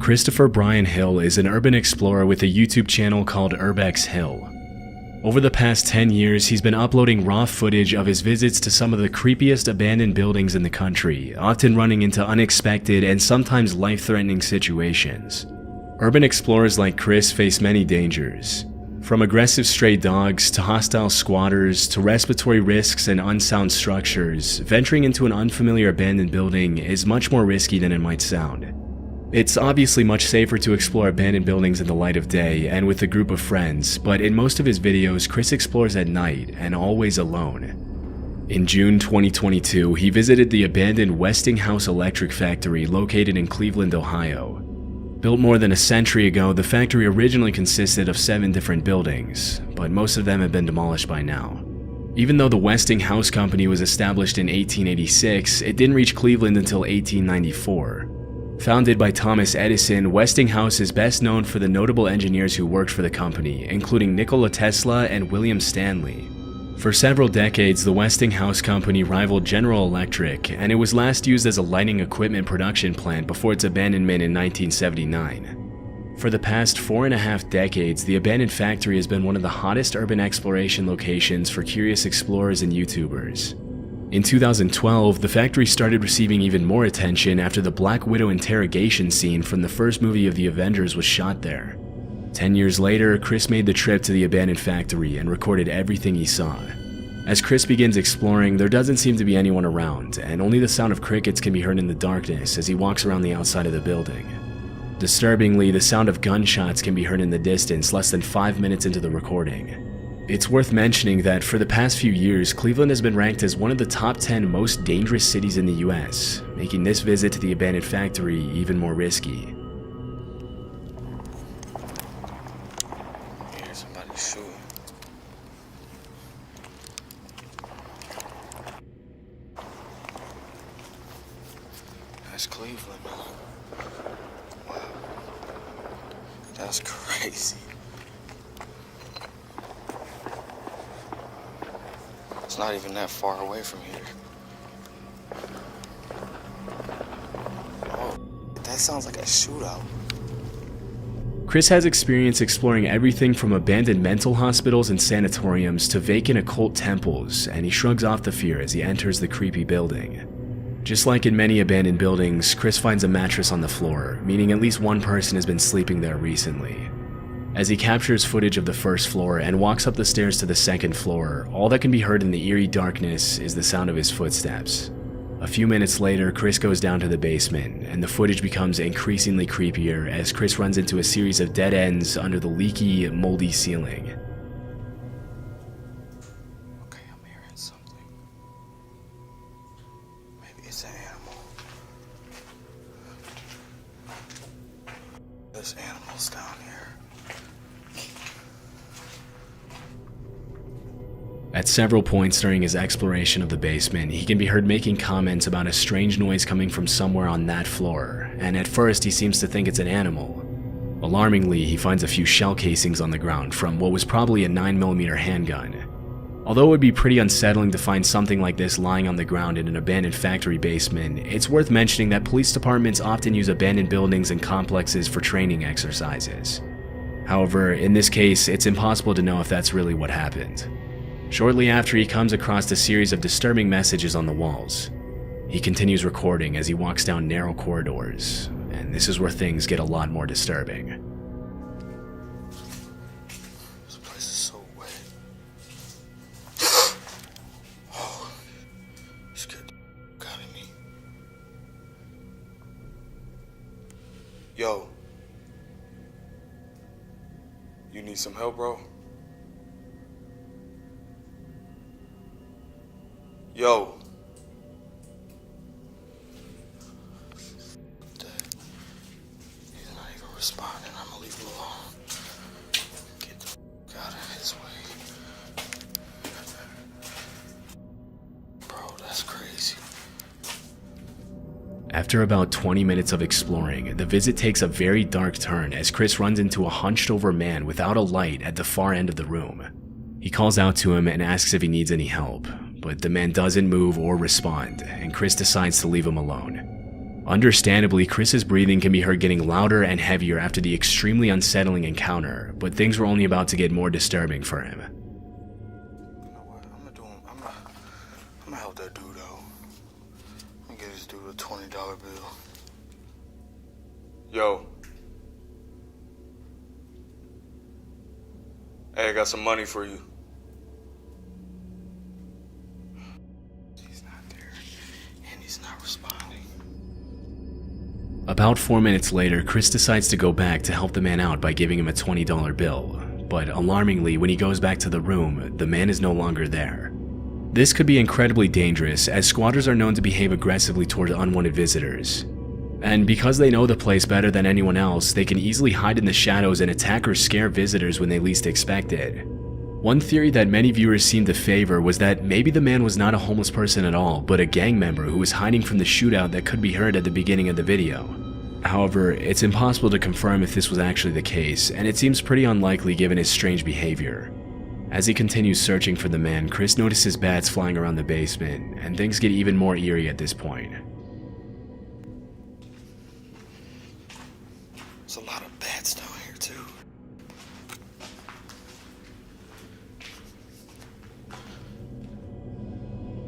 Christopher Brian Hill is an urban explorer with a YouTube channel called Urbex Hill. Over the past 10 years, he's been uploading raw footage of his visits to some of the creepiest abandoned buildings in the country, often running into unexpected and sometimes life-threatening situations. Urban explorers like Chris face many dangers. From aggressive stray dogs to hostile squatters to respiratory risks and unsound structures, venturing into an unfamiliar abandoned building is much more risky than it might sound. It's obviously much safer to explore abandoned buildings in the light of day and with a group of friends, but in most of his videos, Chris explores at night and always alone. In June 2022, he visited the abandoned Westinghouse Electric Factory located in Cleveland, Ohio. Built more than a century ago, the factory originally consisted of 7 different buildings, but most of them have been demolished by now. Even though the Westinghouse Company was established in 1886, it didn't reach Cleveland until 1894. Founded by Thomas Edison, Westinghouse is best known for the notable engineers who worked for the company, including Nikola Tesla and William Stanley. For several decades, the Westinghouse Company rivaled General Electric, and it was last used as a lighting equipment production plant before its abandonment in 1979. For the past 4.5 decades, the abandoned factory has been one of the hottest urban exploration locations for curious explorers and YouTubers. In 2012, the factory started receiving even more attention after the Black Widow interrogation scene from the first movie of the Avengers was shot there. 10 years later, Chris made the trip to the abandoned factory and recorded everything he saw. As Chris begins exploring, there doesn't seem to be anyone around, and only the sound of crickets can be heard in the darkness as he walks around the outside of the building. Disturbingly, the sound of gunshots can be heard in the distance less than 5 minutes into the recording. It's worth mentioning that for the past few years, Cleveland has been ranked as one of the top 10 most dangerous cities in the US, making this visit to the abandoned factory even more risky. Yeah, somebody's shooting. That's Cleveland. Wow. That's crazy. It's not even that far away from here. Oh, that sounds like a shootout. Chris has experience exploring everything from abandoned mental hospitals and sanatoriums to vacant occult temples, and he shrugs off the fear as he enters the creepy building. Just like in many abandoned buildings, Chris finds a mattress on the floor, meaning at least one person has been sleeping there recently. As he captures footage of the first floor and walks up the stairs to the second floor, all that can be heard in the eerie darkness is the sound of his footsteps. A few minutes later, Chris goes down to the basement, and the footage becomes increasingly creepier as Chris runs into a series of dead ends under the leaky, moldy ceiling. Okay, I'm hearing something. Maybe it's an animal. There's animals down here. At several points during his exploration of the basement, he can be heard making comments about a strange noise coming from somewhere on that floor, and at first he seems to think it's an animal. Alarmingly, he finds a few shell casings on the ground from what was probably a 9mm handgun. Although it would be pretty unsettling to find something like this lying on the ground in an abandoned factory basement, it's worth mentioning that police departments often use abandoned buildings and complexes for training exercises. However, in this case, it's impossible to know if that's really what happened. Shortly after, he comes across a series of disturbing messages on the walls. He continues recording as he walks down narrow corridors, and this is where things get a lot more disturbing. This place is so wet. Oh, you scared the out of me. Yo. You need some help, bro? Yo. He's not even responding. I'm gonna leave him alone. Get the out of his way. Bro, that's crazy. After about 20 minutes of exploring, the visit takes a very dark turn as Chris runs into a hunched over man without a light at the far end of the room. He calls out to him and asks if he needs any help, but the man doesn't move or respond, and Chris decides to leave him alone. Understandably, Chris's breathing can be heard getting louder and heavier after the extremely unsettling encounter, but things were only about to get more disturbing for him. You know what? I'm gonna help that dude out. I'm gonna get this dude a $20 bill. Yo. Hey, I got some money for you. He's not there, and he's not responding. About 4 minutes later, Chris decides to go back to help the man out by giving him a $20 bill. But alarmingly, when he goes back to the room, the man is no longer there. This could be incredibly dangerous, as squatters are known to behave aggressively toward unwanted visitors. And because they know the place better than anyone else, they can easily hide in the shadows and attack or scare visitors when they least expect it. One theory that many viewers seemed to favor was that maybe the man was not a homeless person at all, but a gang member who was hiding from the shootout that could be heard at the beginning of the video. However, it's impossible to confirm if this was actually the case, and it seems pretty unlikely given his strange behavior. As he continues searching for the man, Chris notices bats flying around the basement, and things get even more eerie at this point. There's a lot of bats down here too.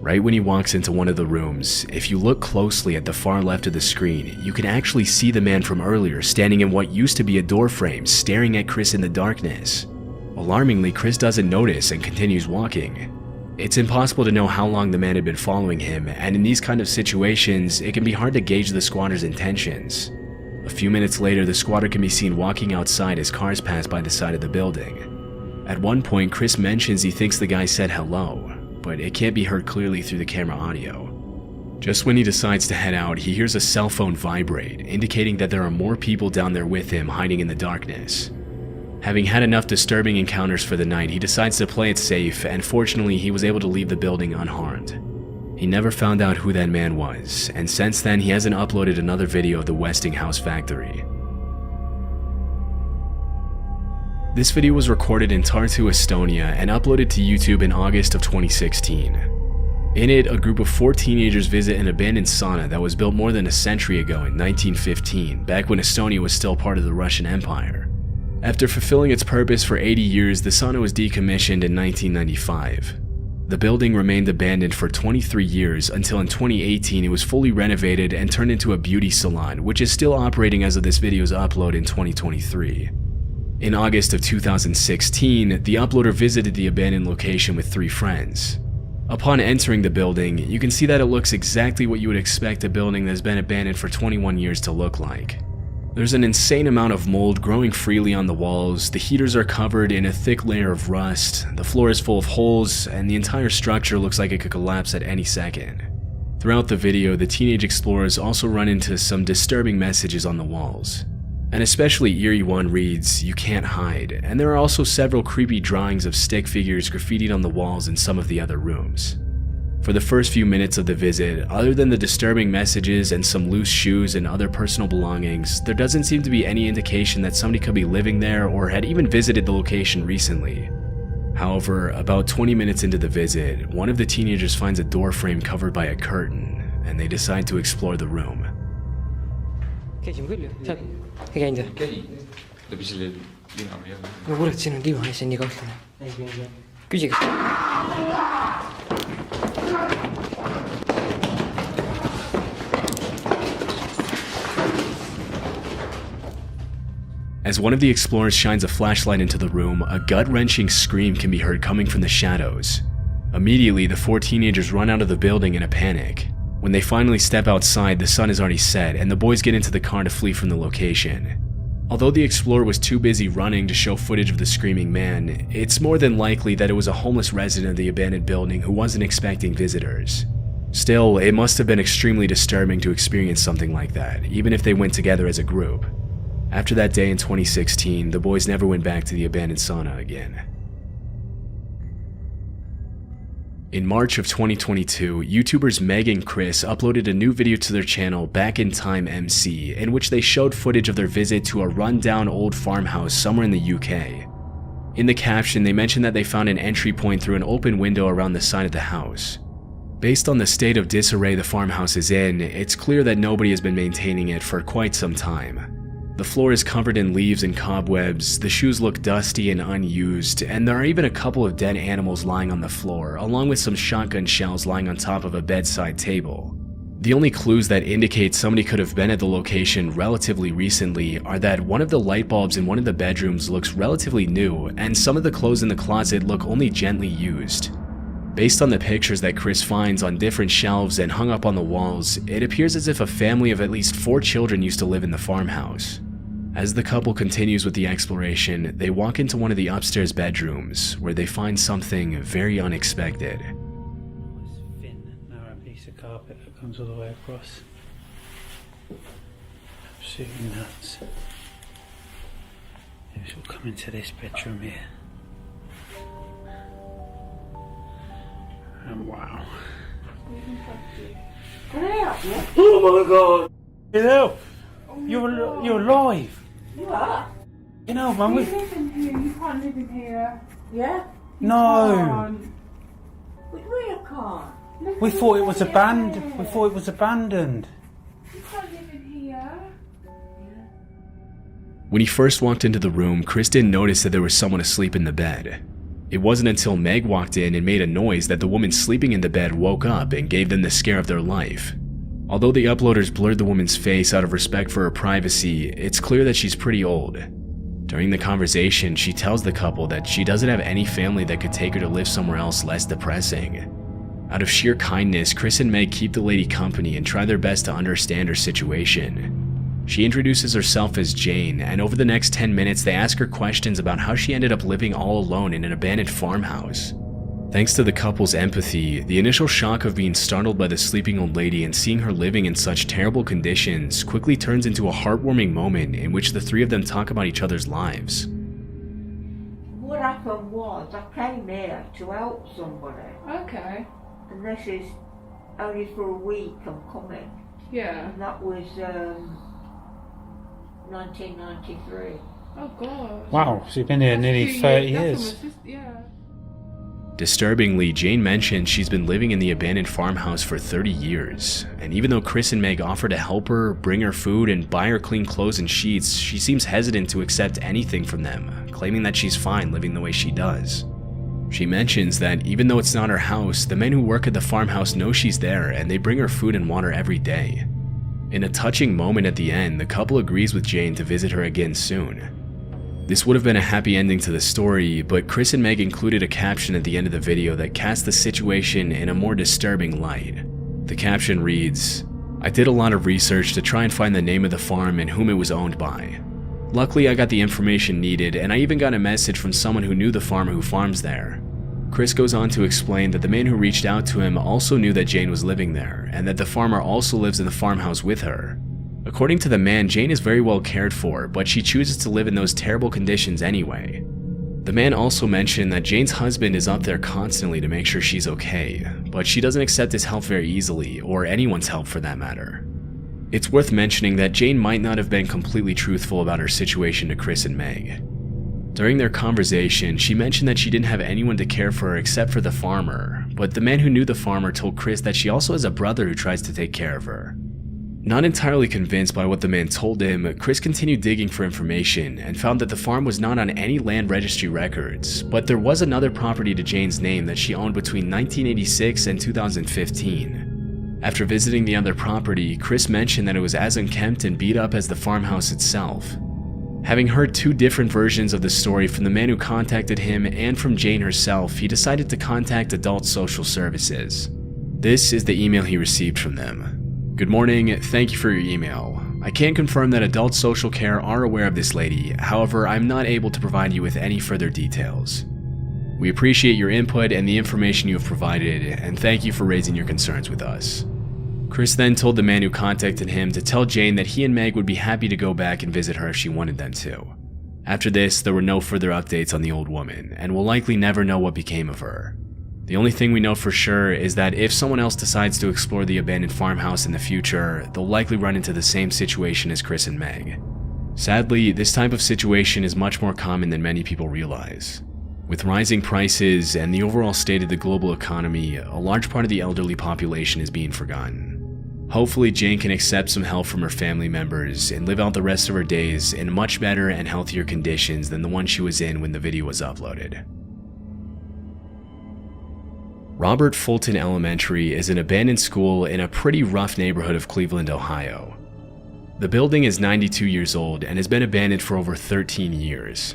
Right when he walks into one of the rooms, if you look closely at the far left of the screen, you can actually see the man from earlier standing in what used to be a door frame, staring at Chris in the darkness. Alarmingly, Chris doesn't notice and continues walking. It's impossible to know how long the man had been following him, and in these kind of situations, it can be hard to gauge the squatter's intentions. A few minutes later, the squatter can be seen walking outside as cars pass by the side of the building. At one point, Chris mentions he thinks the guy said hello, but it can't be heard clearly through the camera audio. Just when he decides to head out, he hears a cell phone vibrate, indicating that there are more people down there with him hiding in the darkness. Having had enough disturbing encounters for the night, he decides to play it safe, and fortunately he was able to leave the building unharmed. He never found out who that man was, and since then he hasn't uploaded another video of the Westinghouse factory. This video was recorded in Tartu, Estonia, and uploaded to YouTube in August of 2016. In it, a group of 4 teenagers visit an abandoned sauna that was built more than a century ago in 1915, back when Estonia was still part of the Russian Empire. After fulfilling its purpose for 80 years, the sauna was decommissioned in 1995. The building remained abandoned for 23 years until in 2018 it was fully renovated and turned into a beauty salon, which is still operating as of this video's upload in 2023. In August of 2016, the uploader visited the abandoned location with 3 friends. Upon entering the building, you can see that it looks exactly what you would expect a building that has been abandoned for 21 years to look like. There's an insane amount of mold growing freely on the walls, the heaters are covered in a thick layer of rust, the floor is full of holes, and the entire structure looks like it could collapse at any second. Throughout the video, the teenage explorers also run into some disturbing messages on the walls. An especially eerie one reads, "You can't hide," and there are also several creepy drawings of stick figures graffitied on the walls in some of the other rooms. For the first few minutes of the visit, other than the disturbing messages and some loose shoes and other personal belongings, there doesn't seem to be any indication that somebody could be living there or had even visited the location recently. However, about 20 minutes into the visit, one of the teenagers finds a door frame covered by a curtain, and they decide to explore the room. käisime küll ju, saad? ei käinud või? käi, läbi selle lina või jah? no kurat, siin on liiva ja see on nii kahtlane. küsige. As one of the explorers shines a flashlight into the room, a gut-wrenching scream can be heard coming from the shadows. Immediately, the 4 teenagers run out of the building in a panic. When they finally step outside, the sun is already set, and the boys get into the car to flee from the location. Although the explorer was too busy running to show footage of the screaming man, it's more than likely that it was a homeless resident of the abandoned building who wasn't expecting visitors. Still, it must have been extremely disturbing to experience something like that, even if they went together as a group. After that day in 2016, the boys never went back to the abandoned sauna again. In March of 2022, YouTubers Meg and Chris uploaded a new video to their channel, Back in Time MC, in which they showed footage of their visit to a run-down old farmhouse somewhere in the UK. In the caption, they mentioned that they found an entry point through an open window around the side of the house. Based on the state of disarray the farmhouse is in, it's clear that nobody has been maintaining it for quite some time. The floor is covered in leaves and cobwebs, the shoes look dusty and unused, and there are even a couple of dead animals lying on the floor, along with some shotgun shells lying on top of a bedside table. The only clues that indicate somebody could have been at the location relatively recently are that one of the light bulbs in one of the bedrooms looks relatively new, and some of the clothes in the closet look only gently used. Based on the pictures that Chris finds on different shelves and hung up on the walls, it appears as if a family of at least 4 children used to live in the farmhouse. As the couple continues with the exploration, they walk into one of the upstairs bedrooms, where they find something very unexpected. Nice thin, narrow piece of carpet that comes all the way across. Absolutely nuts. This will come into this bedroom here. And wow. Oh my god! Help! You're alive! You are? You know, man, You live in here, you can't live in here. Yeah? You No. can't. But we can't. Look we at thought it was the abandoned. bed. We thought it was abandoned. You can't live in here. When he first walked into the room, Chris didn't notice that there was someone asleep in the bed. It wasn't until Meg walked in and made a noise that the woman sleeping in the bed woke up and gave them the scare of their life. Although the uploaders blurred the woman's face out of respect for her privacy, it's clear that she's pretty old. During the conversation, she tells the couple that she doesn't have any family that could take her to live somewhere else less depressing. Out of sheer kindness, Chris and Meg keep the lady company and try their best to understand her situation. She introduces herself as Jane, and over the next 10 minutes they ask her questions about how she ended up living all alone in an abandoned farmhouse. Thanks to the couple's empathy, the initial shock of being startled by the sleeping old lady and seeing her living in such terrible conditions quickly turns into a heartwarming moment in which the three of them talk about each other's lives. What happened was I came here to help somebody, Okay. and this is only for a week I'm coming, Yeah. and that was 1993. Oh god. Wow, she's been here nearly 30 years. Yeah. Disturbingly, Jane mentioned she's been living in the abandoned farmhouse for 30 years, and even though Chris and Meg offer to help her, bring her food, and buy her clean clothes and sheets, she seems hesitant to accept anything from them, claiming that she's fine living the way she does. She mentions that even though it's not her house, the men who work at the farmhouse know she's there and they bring her food and water every day. In a touching moment at the end, the couple agrees with Jane to visit her again soon. This would have been a happy ending to the story, but Chris and Meg included a caption at the end of the video that casts the situation in a more disturbing light. The caption reads, "I did a lot of research to try and find the name of the farm and whom it was owned by. Luckily, I got the information needed, and I even got a message from someone who knew the farmer who farms there." Chris goes on to explain that the man who reached out to him also knew that Jane was living there, and that the farmer also lives in the farmhouse with her. According to the man, Jane is very well cared for, but she chooses to live in those terrible conditions anyway. The man also mentioned that Jane's husband is up there constantly to make sure she's okay, but she doesn't accept his help very easily, or anyone's help for that matter. It's worth mentioning that Jane might not have been completely truthful about her situation to Chris and Meg. During their conversation, she mentioned that she didn't have anyone to care for her except for the farmer, but the man who knew the farmer told Chris that she also has a brother who tries to take care of her. Not entirely convinced by what the man told him, Chris continued digging for information and found that the farm was not on any land registry records, but there was another property to Jane's name that she owned between 1986 and 2015. After visiting the other property, Chris mentioned that it was as unkempt and beat up as the farmhouse itself. Having heard two different versions of the story from the man who contacted him and from Jane herself, he decided to contact Adult Social Services. This is the email he received from them. "Good morning, thank you for your email. I can confirm that Adult Social Care are aware of this lady, however I'm not able to provide you with any further details. We appreciate your input and the information you have provided, and thank you for raising your concerns with us." Chris then told the man who contacted him to tell Jane that he and Meg would be happy to go back and visit her if she wanted them to. After this, there were no further updates on the old woman, and we'll likely never know what became of her. The only thing we know for sure is that if someone else decides to explore the abandoned farmhouse in the future, they'll likely run into the same situation as Chris and Meg. Sadly, this type of situation is much more common than many people realize. With rising prices and the overall state of the global economy, a large part of the elderly population is being forgotten. Hopefully, Jane can accept some help from her family members and live out the rest of her days in much better and healthier conditions than the one she was in when the video was uploaded. Robert Fulton Elementary is an abandoned school in a pretty rough neighborhood of Cleveland, Ohio. The building is 92 years old and has been abandoned for over 13 years.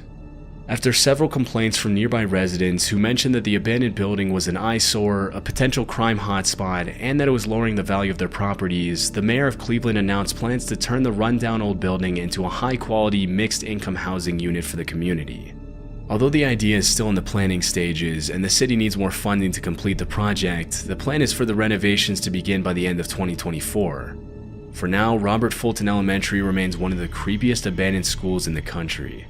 After several complaints from nearby residents who mentioned that the abandoned building was an eyesore, a potential crime hotspot, and that it was lowering the value of their properties, the mayor of Cleveland announced plans to turn the rundown old building into a high-quality, mixed-income housing unit for the community. Although the idea is still in the planning stages and the city needs more funding to complete the project, the plan is for the renovations to begin by the end of 2024. For now, Robert Fulton Elementary remains one of the creepiest abandoned schools in the country.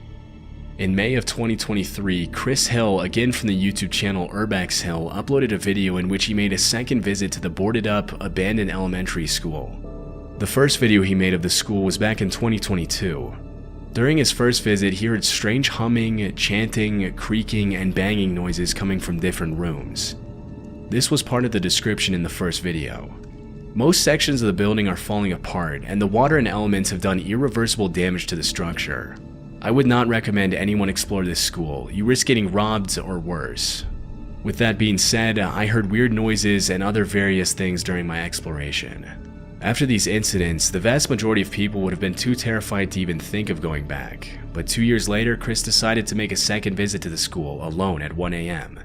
In May of 2023, Chris Hill, again from the YouTube channel Urbex Hill, uploaded a video in which he made a second visit to the boarded-up, abandoned elementary school. The first video he made of the school was back in 2022. During his first visit, he heard strange humming, chanting, creaking, and banging noises coming from different rooms. This was part of the description in the first video. Most sections of the building are falling apart, and the water and elements have done irreversible damage to the structure. I would not recommend anyone explore this school. You risk getting robbed or worse. With that being said, I heard weird noises and other various things during my exploration. After these incidents, the vast majority of people would have been too terrified to even think of going back. But 2 years later, Chris decided to make a second visit to the school alone at 1 a.m.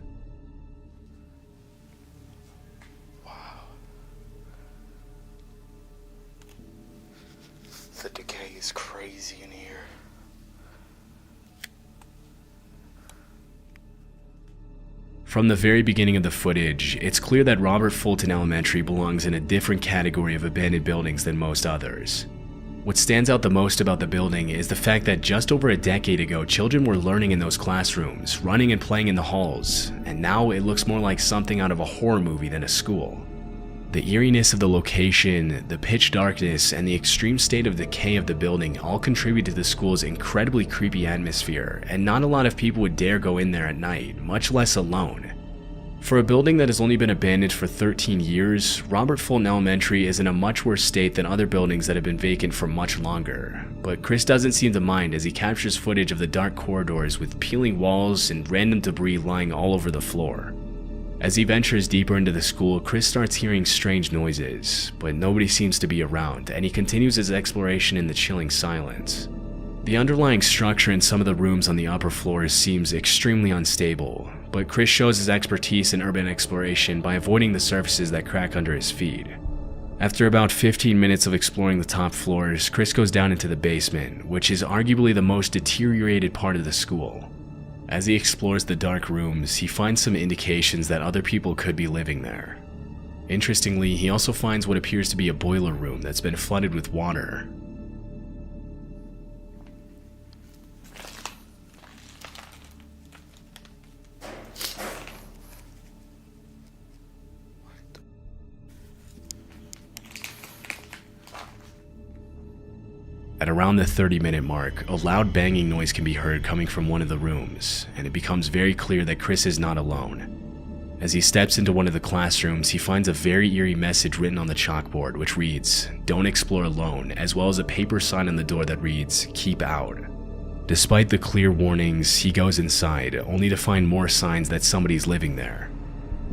The decay is crazy in here. From the very beginning of the footage, it's clear that Robert Fulton Elementary belongs in a different category of abandoned buildings than most others. What stands out the most about the building is the fact that just over a decade ago, children were learning in those classrooms, running and playing in the halls, and now it looks more like something out of a horror movie than a school. The eeriness of the location, the pitch darkness, and the extreme state of decay of the building all contribute to the school's incredibly creepy atmosphere, and not a lot of people would dare go in there at night, much less alone. For a building that has only been abandoned for 13 years, Robert Fulton Elementary is in a much worse state than other buildings that have been vacant for much longer. But Chris doesn't seem to mind as he captures footage of the dark corridors with peeling walls and random debris lying all over the floor. As he ventures deeper into the school, Chris starts hearing strange noises, but nobody seems to be around, and he continues his exploration in the chilling silence. The underlying structure in some of the rooms on the upper floors seems extremely unstable, but Chris shows his expertise in urban exploration by avoiding the surfaces that crack under his feet. After about 15 minutes of exploring the top floors, Chris goes down into the basement, which is arguably the most deteriorated part of the school. As he explores the dark rooms, he finds some indications that other people could be living there. Interestingly, he also finds what appears to be a boiler room that's been flooded with water. At around the 30-minute mark, a loud banging noise can be heard coming from one of the rooms, and it becomes very clear that Chris is not alone. As he steps into one of the classrooms, he finds a very eerie message written on the chalkboard, which reads, "Don't explore alone," as well as a paper sign on the door that reads, "Keep out." Despite the clear warnings, he goes inside, only to find more signs that somebody's living there.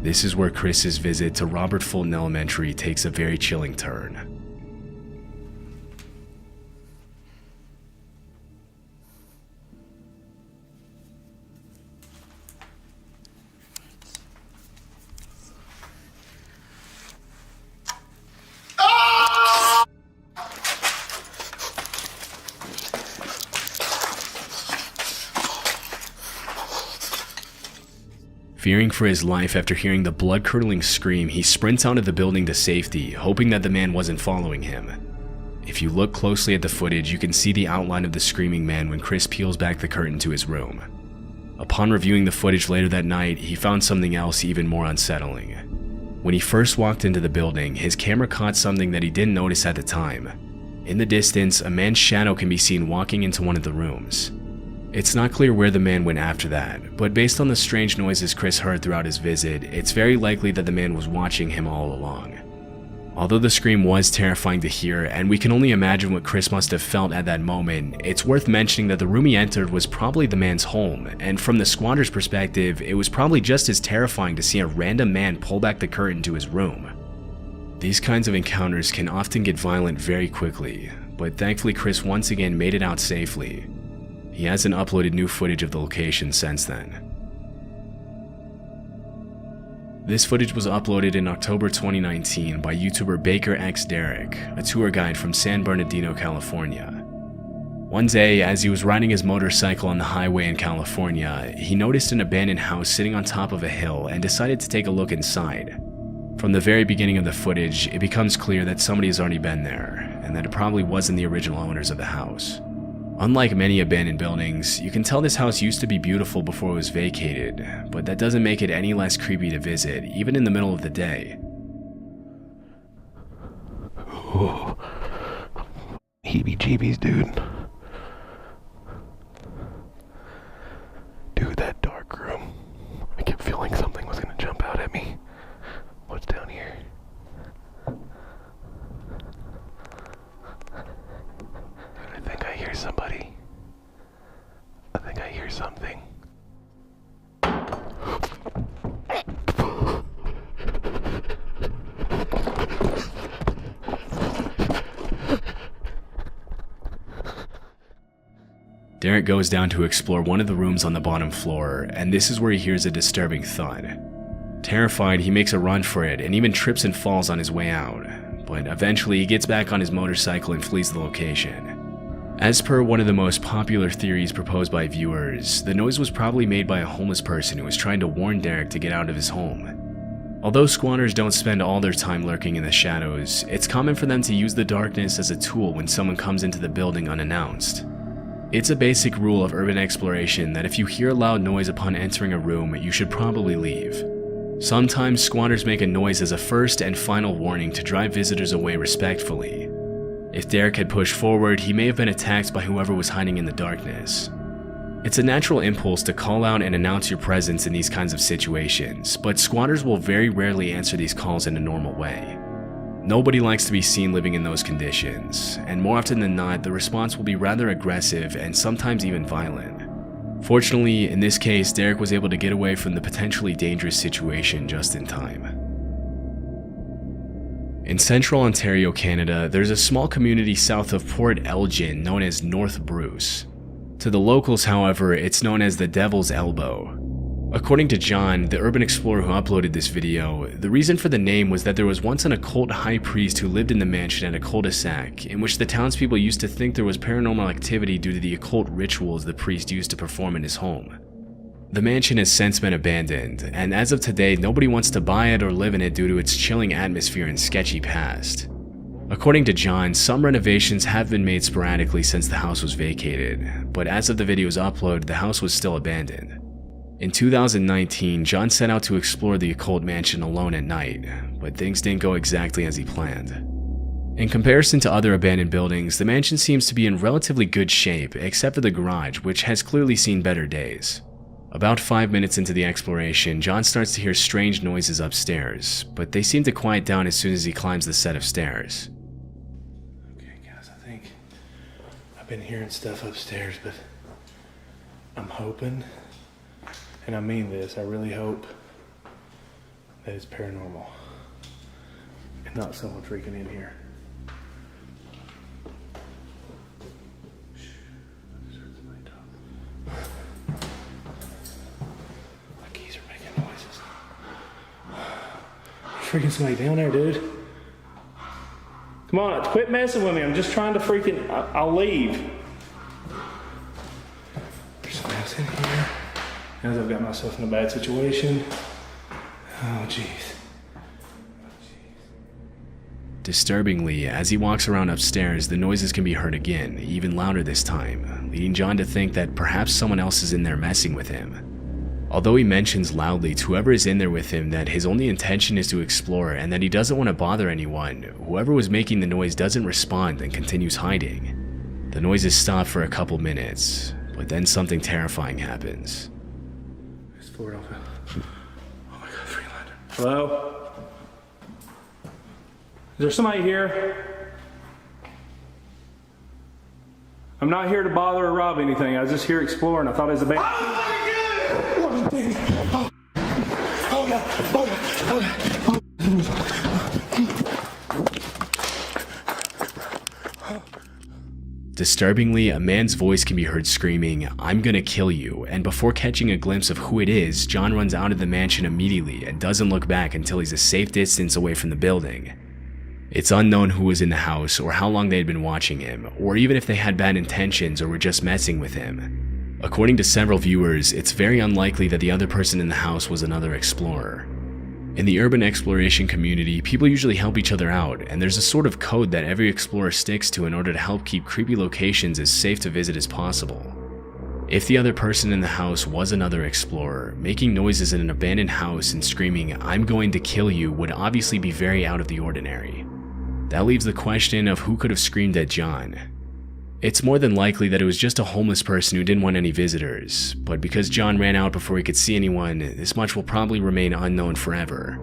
This is where Chris's visit to Robert Fulton Elementary takes a very chilling turn. Fearing for his life after hearing the blood-curdling scream, he sprints out of the building to safety, hoping that the man wasn't following him. If you look closely at the footage, you can see the outline of the screaming man when Chris peels back the curtain to his room. Upon reviewing the footage later that night, he found something else even more unsettling. When he first walked into the building, his camera caught something that he didn't notice at the time. In the distance, a man's shadow can be seen walking into one of the rooms. It's not clear where the man went after that, but based on the strange noises Chris heard throughout his visit, it's very likely that the man was watching him all along. Although the scream was terrifying to hear, and we can only imagine what Chris must have felt at that moment, it's worth mentioning that the room he entered was probably the man's home, and from the squatter's perspective, it was probably just as terrifying to see a random man pull back the curtain to his room. These kinds of encounters can often get violent very quickly, but thankfully Chris once again made it out safely. He hasn't uploaded new footage of the location since then. This footage was uploaded in October 2019 by YouTuber Baker X Derek, a tour guide from San Bernardino, California. One day, as he was riding his motorcycle on the highway in California, he noticed an abandoned house sitting on top of a hill and decided to take a look inside. From the very beginning of the footage, it becomes clear that somebody has already been there, and that it probably wasn't the original owners of the house. Unlike many abandoned buildings, you can tell this house used to be beautiful before it was vacated, but that doesn't make it any less creepy to visit, even in the middle of the day. Oh, heebie-jeebies, dude. Dude, that dark room. I kept feeling something was gonna jump out at me. What's down here? I think I hear somebody. I think I hear something. Derek goes down to explore one of the rooms on the bottom floor, and this is where he hears a disturbing thud. Terrified, he makes a run for it and even trips and falls on his way out, but eventually he gets back on his motorcycle and flees the location. As per one of the most popular theories proposed by viewers, the noise was probably made by a homeless person who was trying to warn Derek to get out of his home. Although squatters don't spend all their time lurking in the shadows, it's common for them to use the darkness as a tool when someone comes into the building unannounced. It's a basic rule of urban exploration that if you hear a loud noise upon entering a room, you should probably leave. Sometimes squatters make a noise as a first and final warning to drive visitors away respectfully. If Derek had pushed forward, he may have been attacked by whoever was hiding in the darkness. It's a natural impulse to call out and announce your presence in these kinds of situations, but squatters will very rarely answer these calls in a normal way. Nobody likes to be seen living in those conditions, and more often than not, the response will be rather aggressive and sometimes even violent. Fortunately, in this case, Derek was able to get away from the potentially dangerous situation just in time. In central Ontario, Canada, there's a small community south of Port Elgin known as North Bruce. To the locals, however, it's known as the Devil's Elbow. According to John, the urban explorer who uploaded this video, the reason for the name was that there was once an occult high priest who lived in the mansion at a cul-de-sac, in which the townspeople used to think there was paranormal activity due to the occult rituals the priest used to perform in his home. The mansion has since been abandoned, and as of today, nobody wants to buy it or live in it due to its chilling atmosphere and sketchy past. According to John, some renovations have been made sporadically since the house was vacated, but as of the video's upload, the house was still abandoned. In 2019, John set out to explore the occult mansion alone at night, but things didn't go exactly as he planned. In comparison to other abandoned buildings, the mansion seems to be in relatively good shape, except for the garage, which has clearly seen better days. About 5 minutes into the exploration, John starts to hear strange noises upstairs, but they seem to quiet down as soon as he climbs the set of stairs. Okay, guys, I think I've been hearing stuff upstairs, but I'm hoping, and I mean this, I really hope that it's paranormal and not someone freaking in here. My keys are making noises. Freaking somebody down there, dude. Come on, quit messing with me. I'm just trying to freaking, I'll leave. There's somebody else in here. As I've got myself in a bad situation. Oh, jeez. Disturbingly, as he walks around upstairs, the noises can be heard again, even louder this time, leading John to think that perhaps someone else is in there messing with him. Although he mentions loudly to whoever is in there with him that his only intention is to explore and that he doesn't want to bother anyone, whoever was making the noise doesn't respond and continues hiding. The noises stop for a couple minutes, But then something terrifying happens. This floor don't feel. Oh my god, 3 lantern. Hello? Is there somebody here? I'm not here to bother or rob anything. I was just here exploring. I thought it was a band. Disturbingly, a man's voice can be heard screaming, "I'm gonna kill you," and before catching a glimpse of who it is, John runs out of the mansion immediately and doesn't look back until he's a safe distance away from the building. It's unknown who was in the house or how long they had been watching him, or even if they had bad intentions or were just messing with him. According to several viewers, it's very unlikely that the other person in the house was another explorer. In the urban exploration community, people usually help each other out, and there's a sort of code that every explorer sticks to in order to help keep creepy locations as safe to visit as possible. If the other person in the house was another explorer, making noises in an abandoned house and screaming, "I'm going to kill you," would obviously be very out of the ordinary. That leaves the question of who could have screamed at John. It's more than likely that it was just a homeless person who didn't want any visitors, but because John ran out before he could see anyone, this much will probably remain unknown forever.